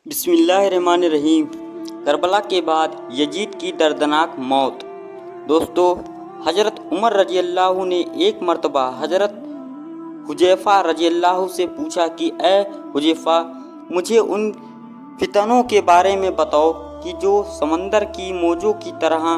بسم اللہ الرحمن الرحیم۔ کربلا کے بعد یزید کی دردناک موت۔ دوستو، حضرت عمر رضی اللہ نے ایک مرتبہ حضرت حذیفہ رضی اللہ سے پوچھا کہ اے حذیفہ، مجھے ان فتنوں کے بارے میں بتاؤ کہ جو سمندر کی موجوں کی طرح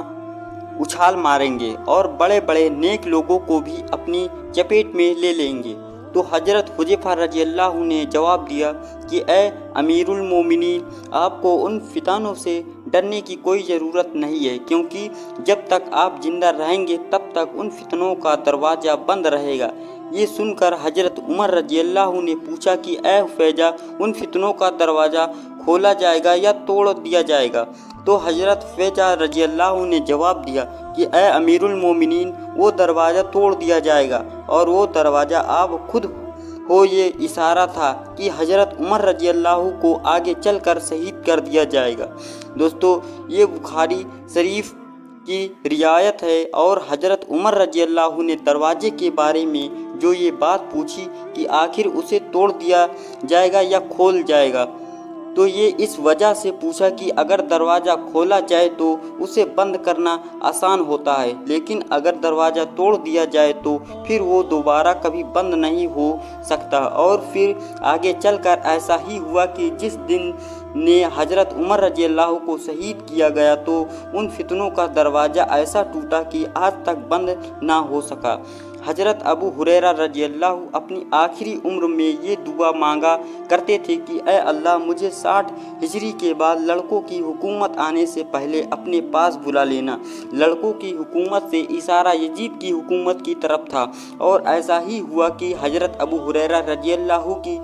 اچھال ماریں گے اور بڑے بڑے نیک لوگوں کو بھی اپنی چپیٹ میں لے لیں گے۔ تو حضرت حذیفہ رضی اللہ نے جواب دیا کہ اے امیر المومنین، آپ کو ان فتنوں سے ڈرنے کی کوئی ضرورت نہیں ہے، کیونکہ جب تک آپ زندہ رہیں گے تب تک ان فتنوں کا دروازہ بند رہے گا۔ یہ سن کر حضرت عمر رضی اللہ نے پوچھا کہ اے حذیفہ، ان فتنوں کا دروازہ کھولا جائے گا یا توڑ دیا جائے گا؟ تو حضرت حذیفہ رضی اللہ نے جواب دیا کہ اے امیر المومنین، وہ دروازہ توڑ دیا جائے گا، اور وہ دروازہ آپ خود ہو۔ یہ اشارہ تھا کہ حضرت عمر رضی اللہ کو آگے چل کر شہید کر دیا جائے گا۔ دوستو، یہ بخاری شریف کی روایت ہے، اور حضرت عمر رضی اللہ نے دروازے کے بارے میں جو یہ بات پوچھی کہ آخر اسے توڑ دیا جائے گا یا کھول جائے گا، تو یہ اس وجہ سے پوچھا کہ اگر دروازہ کھولا جائے تو اسے بند کرنا آسان ہوتا ہے، لیکن اگر دروازہ توڑ دیا جائے تو پھر وہ دوبارہ کبھی بند نہیں ہو سکتا۔ اور پھر آگے چل کر ایسا ہی ہوا کہ جس دن نے حضرت عمر رضی اللہ کو شہید کیا گیا تو ان فتنوں کا دروازہ ایسا ٹوٹا کہ آج تک بند نہ ہو سکا۔ حضرت ابو ہریرہ رضی اللہ اپنی آخری عمر میں یہ دعا مانگا کرتے تھے کہ اے اللہ، مجھے 60 ہجری کے بعد لڑکوں کی حکومت آنے سے پہلے اپنے پاس بلا لینا۔ لڑکوں کی حکومت سے اشارہ یزید کی حکومت کی طرف تھا، اور ایسا ہی ہوا کہ حضرت ابو ہریرہ رضی اللہ کی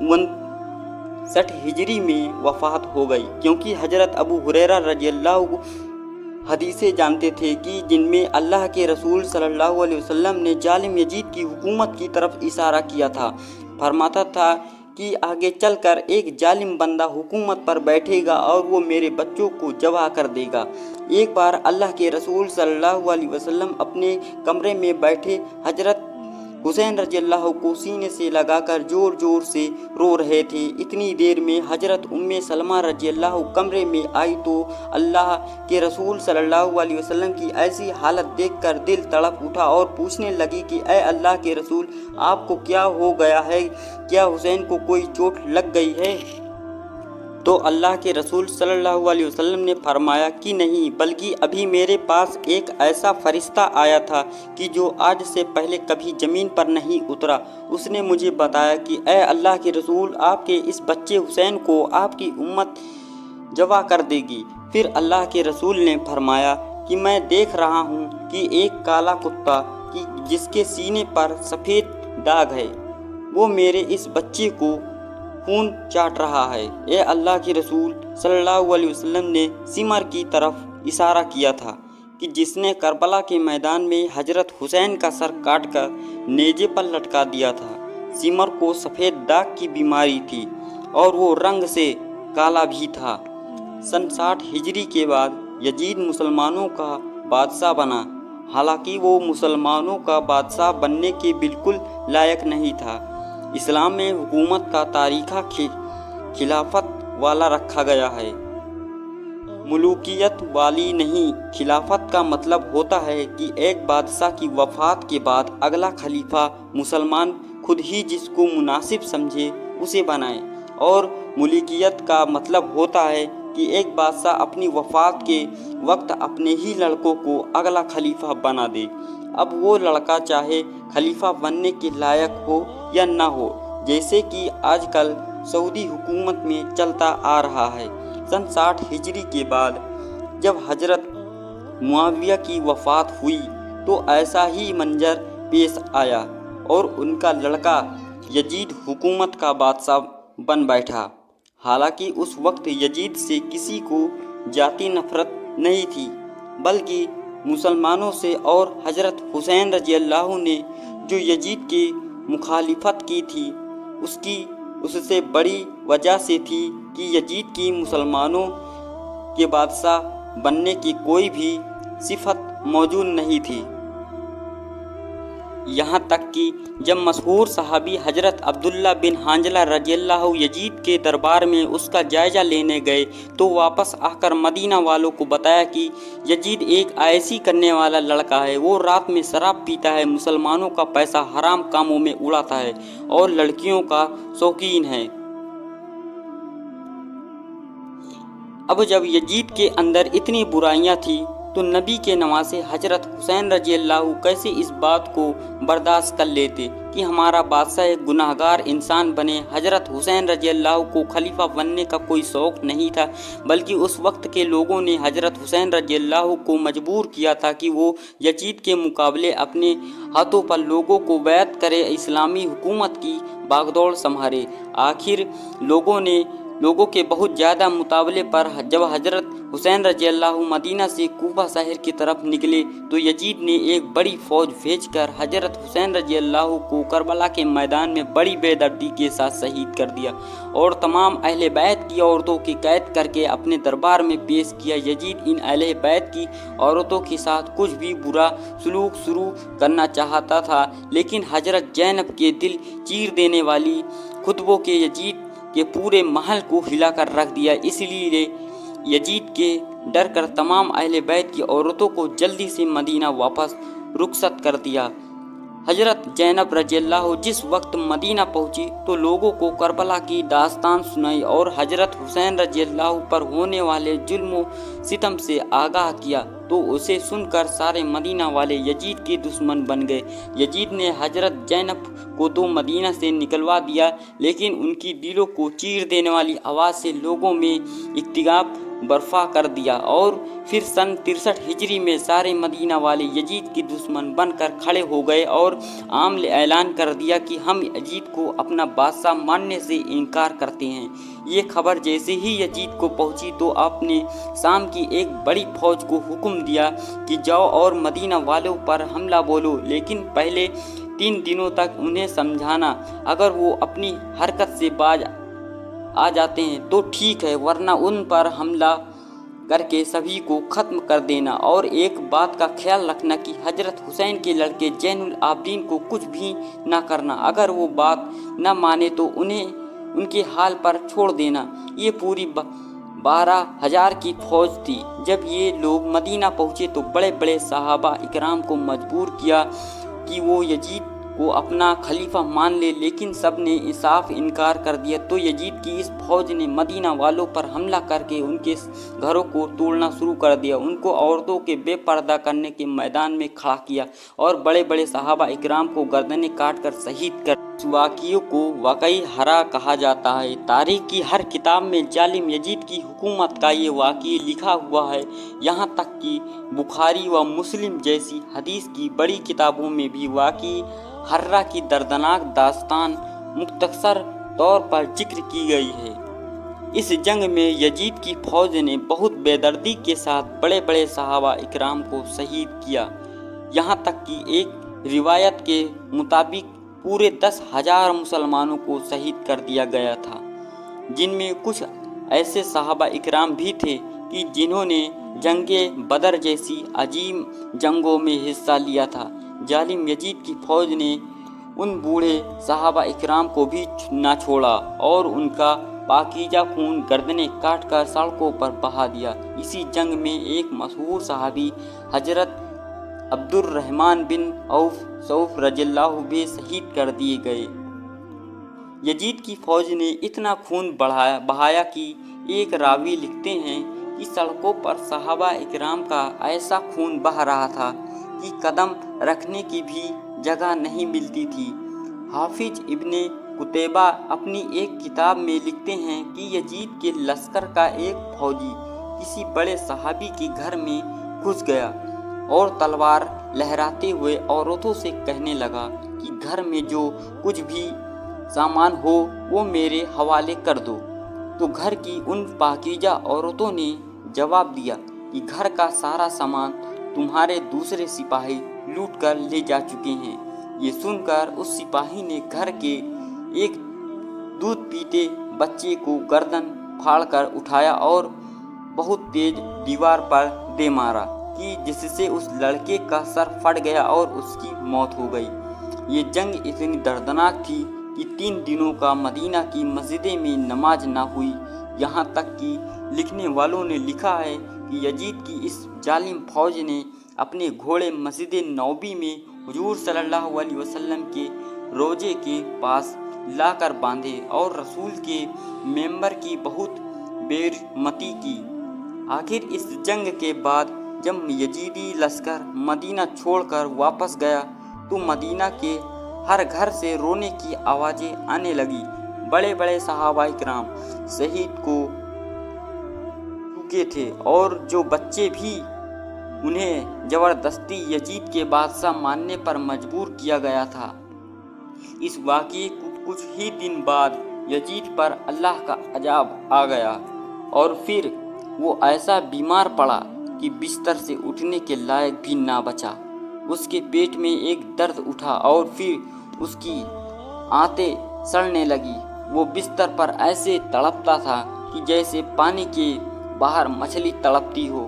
59 ہجری میں وفات ہو گئی، کیونکہ حضرت ابو ہریرہ رضی اللہ حدیثیں جانتے تھے کہ جن میں اللہ کے رسول صلی اللہ علیہ وسلم نے ظالم یزید کی حکومت کی طرف اشارہ کیا تھا۔ فرماتا تھا کہ آگے چل کر ایک ظالم بندہ حکومت پر بیٹھے گا اور وہ میرے بچوں کو ذبح کر دے گا۔ ایک بار اللہ کے رسول صلی اللہ علیہ وسلم اپنے کمرے میں بیٹھے حضرت حسین رضی اللہ کو سینے سے لگا کر زور زور سے رو رہے تھے۔ اتنی دیر میں حضرت ام سلمہ رضی اللہ کمرے میں آئی تو اللہ کے رسول صلی اللہ علیہ وسلم کی ایسی حالت دیکھ کر دل تڑپ اٹھا اور پوچھنے لگی کہ اے اللہ کے رسول، آپ کو کیا ہو گیا ہے؟ کیا حسین کو کوئی چوٹ لگ گئی ہے؟ تو اللہ کے رسول صلی اللہ علیہ وسلم نے فرمایا کہ نہیں، بلکہ ابھی میرے پاس ایک ایسا فرشتہ آیا تھا کہ جو آج سے پہلے کبھی زمین پر نہیں اترا۔ اس نے مجھے بتایا کہ اے اللہ کے رسول، آپ کے اس بچے حسین کو آپ کی امت ذبح کر دے گی۔ پھر اللہ کے رسول نے فرمایا کہ میں دیکھ رہا ہوں کہ ایک کالا کتا جس کے سینے پر سفید داغ ہے، وہ میرے اس بچے کو خون چاٹ رہا ہے۔ اے اللہ کے رسول صلی اللہ علیہ وسلم نے سمر کی طرف اشارہ کیا تھا کہ جس نے کربلا کے میدان میں حضرت حسین کا سر کاٹ کر نیزے پر لٹکا دیا تھا۔ سمر کو سفید داغ کی بیماری تھی اور وہ رنگ سے کالا بھی تھا۔ سن 60 ہجری کے بعد یزید مسلمانوں کا بادشاہ بنا، حالانکہ وہ مسلمانوں کا بادشاہ بننے کے بالکل لائق نہیں تھا۔ اسلام میں حکومت کا طریقہ خلافت والا رکھا گیا ہے، ملوکیت والی نہیں۔ خلافت کا مطلب ہوتا ہے کہ ایک بادشاہ کی وفات کے بعد اگلا خلیفہ مسلمان خود ہی جس کو مناسب سمجھے اسے بنائے، اور ملوکیت کا مطلب ہوتا ہے کہ ایک بادشاہ اپنی وفات کے وقت اپنے ہی لڑکوں کو اگلا خلیفہ بنا دے، اب وہ لڑکا چاہے خلیفہ بننے کے لائق ہو یا نہ ہو، جیسے کہ آج کل سعودی حکومت میں چلتا آ رہا ہے۔ سن 60 ہجری کے بعد جب حضرت معاویہ کی وفات ہوئی تو ایسا ہی منظر پیش آیا اور ان کا لڑکا یزید حکومت کا بادشاہ بن بیٹھا۔ حالانکہ اس وقت یزید سے کسی کو ذاتی نفرت نہیں تھی، بلکہ مسلمانوں سے، اور حضرت حسین رضی اللہ نے جو یزید کی مخالفت کی تھی اس سے بڑی وجہ سے تھی کہ یزید کی مسلمانوں کے بادشاہ بننے کی کوئی بھی صفت موجود نہیں تھی۔ यहाँ तक कि जब मशहूर सहाबी हजरत अब्दुल्ला बिन हांजला रज़ियल्लाहु यजीद के दरबार में उसका जायज़ा लेने गए तो वापस आकर मदीना वालों को बताया कि यजीद एक ऐसी करने वाला लड़का है, वो रात में शराब पीता है, मुसलमानों का पैसा हराम कामों में उड़ाता है और लड़कियों का शौकीन है। अब जब यजीद के अंदर इतनी बुराइयां थी तो नबी के नवासे हजरत हुसैन रज़ियल्लाहु कैसे इस बात को बर्दाश्त कर लेते कि हमारा बादशाह एक गुनाहगार इंसान बने। हजरत हुसैन रज़ियल्लाहु को खलीफा बनने का कोई शौक़ नहीं था, बल्कि उस वक्त के लोगों ने हजरत हुसैन रज़ियल्लाहु को मजबूर किया था कि वो यजीद के मुकाबले अपने हाथों पर लोगों को बैत करे, इस्लामी हुकूमत की बागडोर संभाले। आखिर लोगों के बहुत ज़्यादा मुताबले पर जब हजरत हुसैन रज़ियल्लाहु मदीना से कूफा शहर की तरफ निकले तो यजीद ने एक बड़ी फ़ौज भेजकर हजरत हुसैन रज़ियल्लाहु को करबला के मैदान में बड़ी बेदर्दी के साथ शहीद कर दिया और तमाम अहले बैत की औरतों की कैद करके अपने दरबार में पेश किया। यजीद इन अहले बैत की औरतों के साथ कुछ भी बुरा सलूक शुरू करना चाहता था, लेकिन हजरत ज़ैनब के दिल चीर देने वाली खुतबों के यजीद के पूरे महल को हिलाकर रख दिया। इसलिए यजीद के डर कर तमाम अहले बैत की औरतों को जल्दी से मदीना वापस रुखसत कर दिया। हजरत ज़ैनब रज़ियल्लाहु जिस वक्त मदीना पहुंची तो लोगों को करबला की दास्तान सुनाई और हजरत हुसैन रज़ियल्लाहु पर होने वाले जुल्म सितम से आगाह किया, तो उसे सुनकर सारे मदीना वाले यजीद के दुश्मन बन गए। यजीद ने हजरत ज़ैनब को तो मदीना से निकलवा दिया, लेकिन उनकी दिलों को चीर देने वाली आवाज़ से लोगों में इख्तिलाफ बर्पा कर दिया और फिर सन 63 हिजरी में सारे मदीना वाले यजीद के दुश्मन बनकर खड़े हो गए और आम ऐलान कर दिया कि हम यजीद को अपना बादशाह मानने से इनकार करते हैं। ये खबर जैसे ही यजीद को पहुंची तो आपने शाम की एक बड़ी फौज को हुक्म दिया कि जाओ और मदीना वालों पर हमला बोलो, लेकिन पहले 3 दिनों तक उन्हें समझाना, अगर वो अपनी हरकत से बाज आ जाते हैं तो ठीक है, वरना उन पर हमला करके सभी को ख़त्म कर देना। और एक बात का ख्याल रखना कि हजरत हुसैन के लड़के जैनुल आबदीन को कुछ भी ना करना, अगर वो बात ना माने तो उन्हें उनके हाल पर छोड़ देना। ये पूरी 12,000 की फौज थी। जब ये लोग मदीना पहुँचे तो बड़े बड़े सहाबा इकराम को मजबूर किया कि वो यजीद को अपना खलीफा मान ले, लेकिन सब ने साफ इनकार कर दिया। तो यजीद की इस फौज ने मदीना वालों पर हमला करके उनके घरों को तोड़ना शुरू कर दिया, उनको औरतों के बेपर्दा करने के मैदान में खड़ा किया और बड़े बड़े सहाबा इकराम को गर्दनें काट कर शहीद कर। इस वाक़ियों को वाकई हरा कहा जाता है। तारीख की हर किताब में जालिम यजीद की हुकूमत का ये वाक़या लिखा हुआ है। यहाँ तक कि बुखारी व मुस्लिम जैसी हदीस की बड़ी किताबों में भी वाक़या हर्रा की दर्दनाक दास्तान मुख्तसर तौर पर जिक्र की गई है। इस जंग में यजीद की फौज ने बहुत बेदर्दी के साथ बड़े बड़े सहाबा इकराम को शहीद किया। यहाँ तक कि एक रिवायत के मुताबिक पूरे 10,000 मुसलमानों को शहीद कर दिया गया था, जिनमें कुछ ऐसे सहाबा इकराम भी थे कि जिन्होंने जंगे बदर जैसी अजीम जंगों में हिस्सा लिया था। जालिम यजीद की फौज ने उन बूढ़े सहाबा इकराम को भी ना छोड़ा और उनका पाकीजा खून गर्दनें काट कर सड़कों पर बहा दिया। इसी जंग में एक मशहूर सहाबी हजरत अब्दुर्रहमान बिन सौफ रज़ियल्लाहु भी शहीद कर दिए गए। यजीद की फौज ने इतना खून बहाया कि एक रावी लिखते हैं कि सड़कों पर सहाबा इकराम का ऐसा खून बह रहा था कि कदम रखने की भी जगह नहीं मिलती थी। हाफिज इब्ने कुतैबा अपनी एक किताब में लिखते हैं कि यजीद के लश्कर का एक फौजी किसी बड़े सहाबी के घर में घुस गया और तलवार लहराते हुए औरतों से कहने लगा कि घर में जो कुछ भी सामान हो वो मेरे हवाले कर दो। तो घर की उन पाकीजा औरतों ने जवाब दिया कि घर का सारा सामान तुम्हारे दूसरे सिपाही लूट कर ले जा चुके हैं। ये सुनकर उस सिपाही ने घर के एक दूध पीते बच्चे को गर्दन फाड़कर उठाया और बहुत तेज दीवार पर दे मारा कि जिससे उस लड़के का सर फट गया और उसकी मौत हो गई। ये जंग इतनी दर्दनाक थी कि 3 दिनों का मदीना की मस्जिदें में नमाज ना हुई। यहाँ तक कि लिखने वालों ने लिखा है कि यजीद की इस जालिम फौज ने अपने घोड़े मस्जिद नबवी में हुजूर सल्लल्लाहु अलैहि वसल्लम के रोजे के पास लाकर बांधे और रसूल के मेंबर की बहुत बेरहमती की। आखिर इस जंग के बाद जब यजीदी लश्कर मदीना छोड़कर वापस गया तो मदीना के हर घर से रोने की आवाज़ें आने लगी। बड़े बड़े सहाबाए किराम शहीद को चुके थे और जो बच्चे भी उन्हें ज़बरदस्ती यजीद के बादशाह मानने पर मजबूर किया गया था। इस वाक़ये कुछ ही दिन बाद यजीद पर अल्लाह का अजाब आ गया और फिर वो ऐसा बीमार पड़ा कि बिस्तर से उठने के लायक भी ना बचा। उसके पेट में एक दर्द उठा और फिर उसकी आंतें सड़ने लगी। वो बिस्तर पर ऐसे तड़पता था कि जैसे पानी के बाहर मछली तड़पती हो।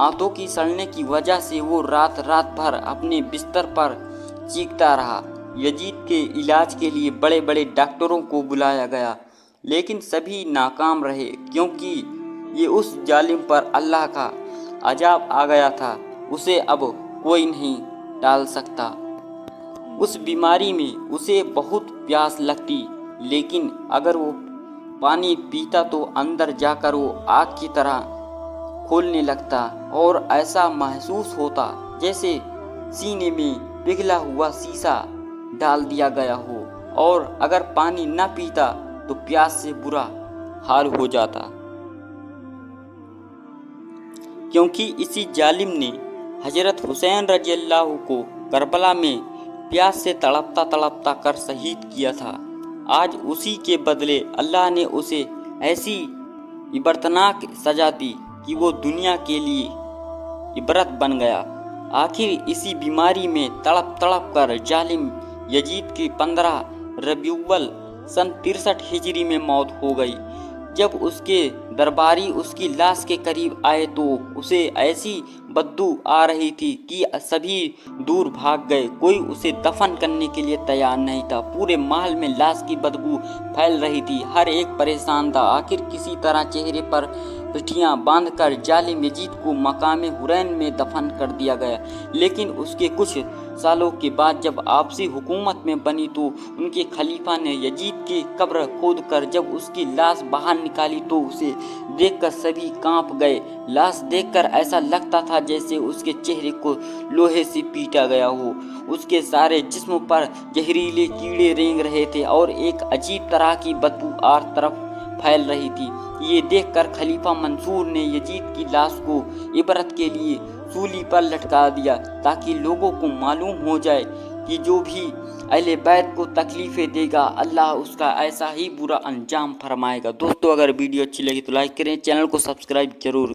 आंतों की सड़ने की वजह से वो रात भर अपने बिस्तर पर चीखता रहा। यजीद के इलाज के लिए बड़े बड़े डॉक्टरों को बुलाया गया, लेकिन सभी नाकाम रहे, क्योंकि ये उस जालिम पर अल्लाह का अजाब आ गया था। उसे अब कोई नहीं टाल सकता। उस बीमारी में उसे बहुत प्यास लगती, लेकिन अगर वो पानी पीता तो अंदर जाकर वो आग की तरह खोलने लगता और ऐसा महसूस होता जैसे सीने में पिघला हुआ शीशा डाल दिया गया हो, और अगर पानी न पीता तो प्यास से बुरा हाल हो जाता। क्योंकि इसी जालिम ने हजरत हुसैन रज़ियल्लाहु को करबला में प्यास से तड़पता तड़पता कर शहीद किया था। आज उसी के बदले अल्लाह ने उसे ऐसी इबरतनाक सजा दी कि वो दुनिया के लिए इबरत बन गया। आखिर इसी बीमारी में तड़प तड़प कर जालिम यजीद की 15 रबीउल सन 63 हिजरी में मौत हो गई। जब उसके दरबारी उसकी लाश के करीब आए तो उसे ऐसी बदबू आ रही थी कि सभी दूर भाग गए। कोई उसे दफन करने के लिए तैयार नहीं था। पूरे महल में लाश की बदबू फैल रही थी। हर एक परेशान था। आखिर किसी तरह चेहरे पर पिठियां बांधकर जालिम यजीद को मकामे हुरैन में दफन कर दिया गया। लेकिन उसके कुछ सालों के बाद जब आपसी हुकूमत में बनी तो उनके खलीफा ने यजीद की कब्र खोद कर जब उसकी लाश बाहर निकाली तो उसे देखकर सभी कांप गए। लाश देखकर ऐसा लगता था जैसे उसके चेहरे को लोहे से पीटा गया हो। उसके सारे जिस्म पर जहरीले कीड़े रेंग रहे थे और एक अजीब तरह की बदबू हर तरफ फैल रही थी। ये देखकर खलीफा मंसूर ने यजीद की लाश को इबरत के लिए सूली पर लटका दिया, ताकि लोगों को मालूम हो जाए कि जो भी अहले बैत को तकलीफ़ें देगा अल्लाह उसका ऐसा ही बुरा अंजाम फरमाएगा। दोस्तों, अगर वीडियो अच्छी लगी तो लाइक करें, चैनल को सब्सक्राइब जरूर